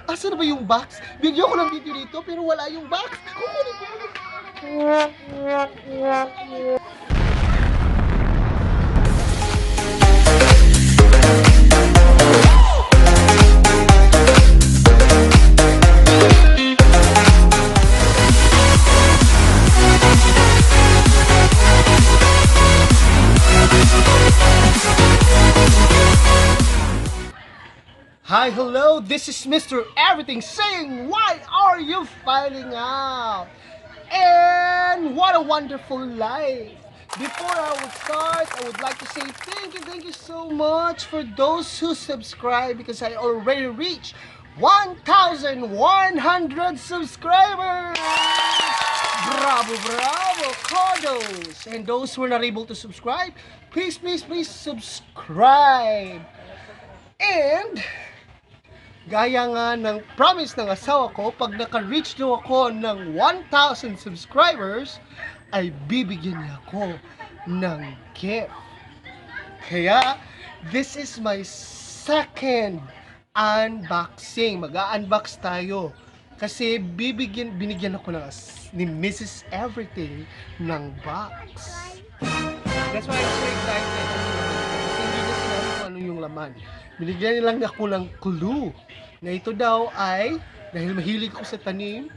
Asa na ba yung box? Video ko ng video dito pero wala yung box. Kukunin ko. Hi, hello, this is Mr. Everything saying, why are you finding out? And what a wonderful life! Before I would start, I would like to say thank you so much for those who subscribe because I already reached 1,100 subscribers! Bravo, bravo, kudos! And those who are not able to subscribe, please subscribe! And gaya nga ng promise ng asawa ko, pag naka-reach daw ako ng 1,000 subscribers, ay bibigyan niya ako ng gift. Kaya, this is my second unboxing. Mag-unbox tayo. Kasi binigyan ako ni Mrs. Everything ng box. That's why I'm so excited. Kasi hindi na sinabi kung ano yung laman. Binigyan nilang ako ng clue na ito daw ay, dahil mahilig ko sa tanim,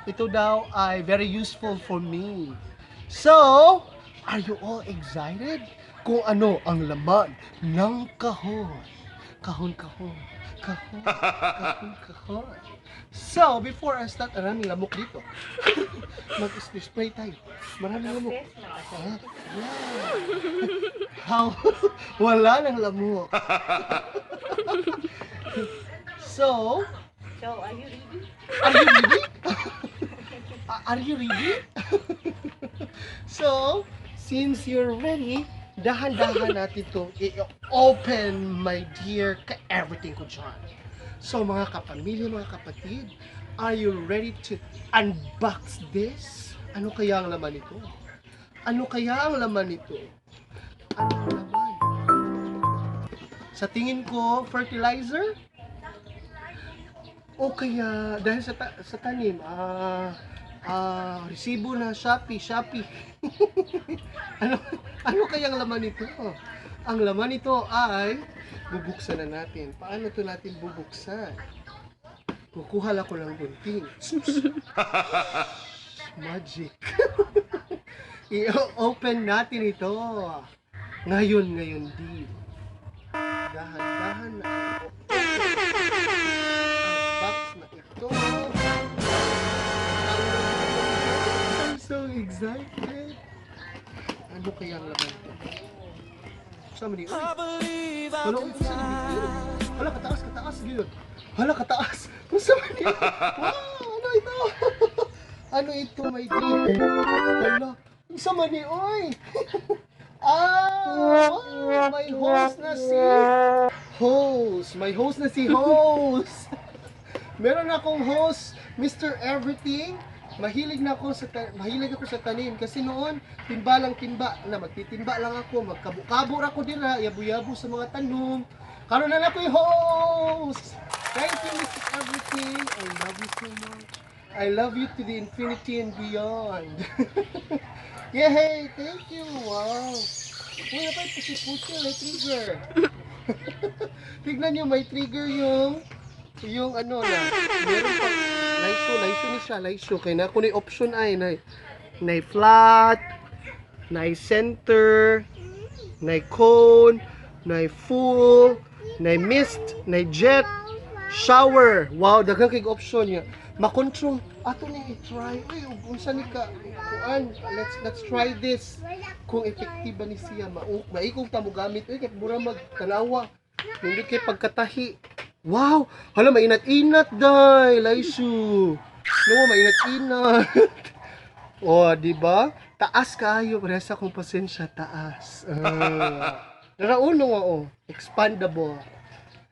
ito daw ay very useful for me. So, are you all excited? Kung ano ang laman ng kahon. Kahon. So, before I start, maraming lamok dito. Mag-spray tayo. Maraming lamok. How? Wala nang lamok. So, are you ready? Are you ready? Are you ready? So, since you're ready, dahan-dahan natin itong i-open, my dear, ka-everything ko dyan. So, mga kapamilya, mga kapatid, are you ready to unbox this? Ano kaya ang laman nito? Ano kaya ang laman nito? Ano ang laman? Sa tingin ko, fertilizer? O kaya, dahil sa tanim, resibo na Shopee. ano kaya ang laman nito? Ang laman nito ay bubuksan na natin. Paano ito natin bubuksan? Kukuha lang ko ng gunting. Magic. I-open natin ito. Ngayon din. Dahan-dahan na ang box na ito. I'm so excited. Ano kaya ang laman ito? Sama ni Hala, kataas, gilid. Hala, kataas. Sama ni wow, ano ito? Ano ito, my dear? Hala, sama ni oy. Wow, may host na si host. May host na si host. Meron akong host, Mr. Everything. Mahilig ako sa tanim kasi noon timba na magtitimba lang ako, magkabukabor ako dira, yabu-yabu sa mga tanom. Karon na ako yung host. Thank you, Mr. Everything. I love you so much. I love you to the infinity and beyond. Yay! Thank you! Wow! Uy, napay pusi-pusi, may trigger. Tignan nyo, may trigger yung ano na, meron pa, laiso ni siya, laiso. Kaya na ako ni option ay, na flat, na center, na cone, na full, na mist, na jet, shower. Wow, daghang kay option niya. Makontrol ato ni try unsa ni ka kuan, let's try this kung effective ba ni siya. Maikog ta mo gamit kay mura magtanawa hindi kay pagkatahi. Wow, hala mainat-inat day laisu no, mainat-inat. Oh, di ba, taas kayo para sa kong pasensya, taas. Narauno nga expandable.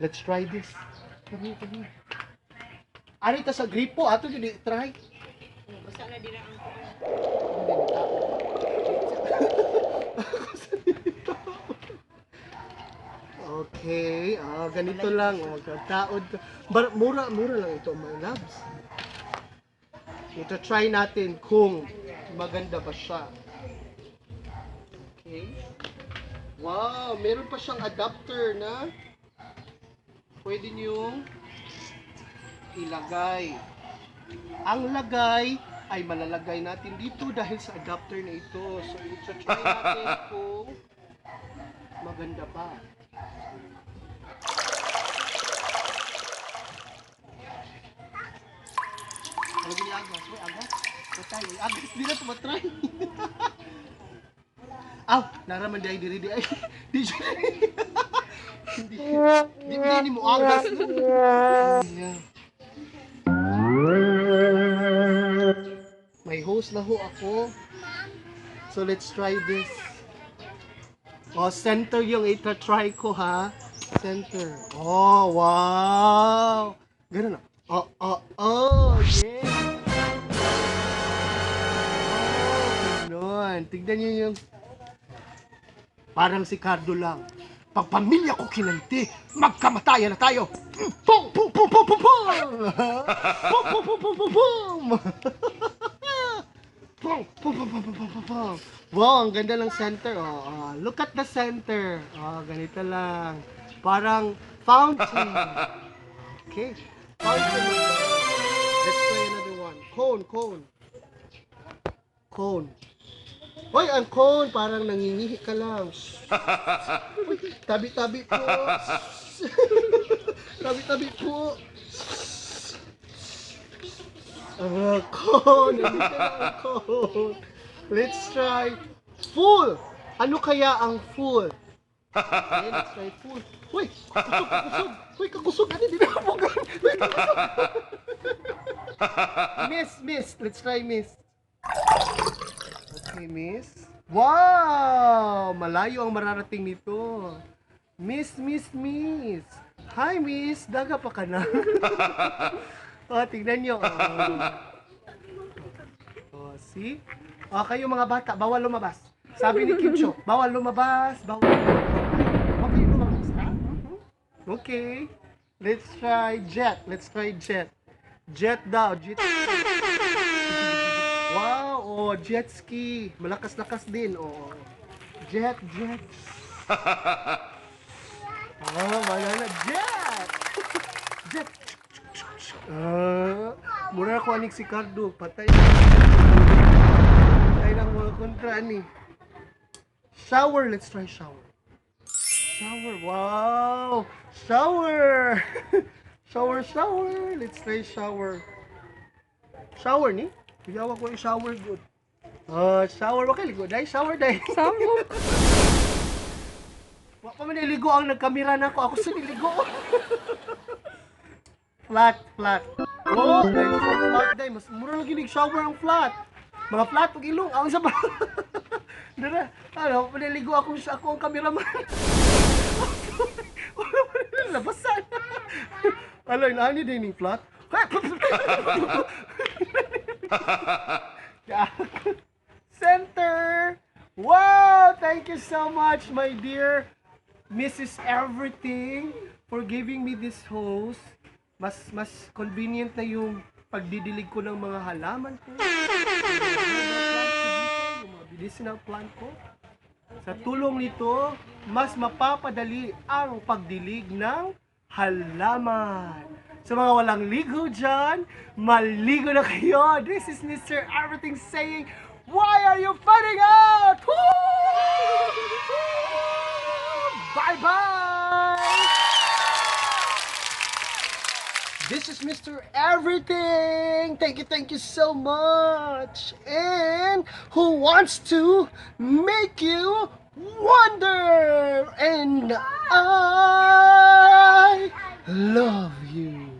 Let's try this. Kami. Ari ta sa gripo ato gid try. Basta na dira ang Okay, ganito lang. Taod. Mura lang ito, my loves. Ito try natin kung maganda ba siya. Okay. Wow, meron pa siyang adapter na pwede niyong ilagay. Ang lagay ay malalagay natin dito dahil sa adapter na ito. So, ito-try natin kung maganda pa. Ano gini agas? Uy, agas? Patay. Agas, di na tumatry. Aw, naraman di ay diri di ay. Di siya. Hindi mo agas. Yeah. May host na ho ako. So let's try this. Center yung ita-try ko ha. Center. Oh, wow. Ganun na. Yeah. Ganun. Tignan nyo yung parang si Cardo lang. Pag pamilya ko kinanti, magkamatayan na tayo. Pum, pum, pum, pum, pum, pum. Pum, pum, pum, pum, pum, pum. Pum, pum, pum, pum, pum, pum, pum. Wow, ang ganda ng center. Look at the center. Ganito lang. Parang fountain. Okay. Fountain. Let's try another one. Cone. Hoy, ang cone. Parang nangingihi ka lang. Uy, tabi-tabi po. Tabi-tabi po. Cone. Nandito na ang cone. Let's try full. Ano kaya ang full? Okay, let's try full. Uy, kakusog. Uy, kakusog. Ano, di na kapugan. Uy, kakusog. Miss. Let's try miss. Okay, miss. Wow! Malayo ang mararating nito. Miss. Hi, miss. Daga pa ka na. Tignan nyo. See? Kayo mga bata, bawal lumabas. Sabi ni Kim Cho, bawal lumabas. Okay, lumabas ha? Okay. Let's try jet. Jet daw. Wow, jet ski. Malakas-lakas din. Jet. Malala. Jet. Mura ko aning si Cardo. Patay ng mga kontra ni. Shower. Let's try shower. Wow. Shower. Shower. Let's try shower. Shower ni? Piyawa ko yung shower good. Shower. Okay, ligo. Shower. Wala pa man niligo ang nagkamera na ako. Ako sa niligo. Flat. Oh, dahil sa flat dahil. Mas mura lagi nag-shower ang flat. Mga flat, pag ilong. Ang isa ba? Dara, niligo ako ang cameraman. Wala pa rin labasan. Inani din yung flat. Center! Wow! Thank you so much, my dear Mrs. Everything, for giving me this host. Mas convenient na yung pagdidilig ko ng mga halaman ko. Yung mga medicinal plant ko. Sa tulong nito, mas mapapadali ang pagdilig ng halaman. Sa mga walang ligo dyan, maligo na kayo. This is Mr. Everything saying, why are you finding out? Bye-bye! This is Mr. Everything. Thank you so much. And who wants to make you wonder? And I love you.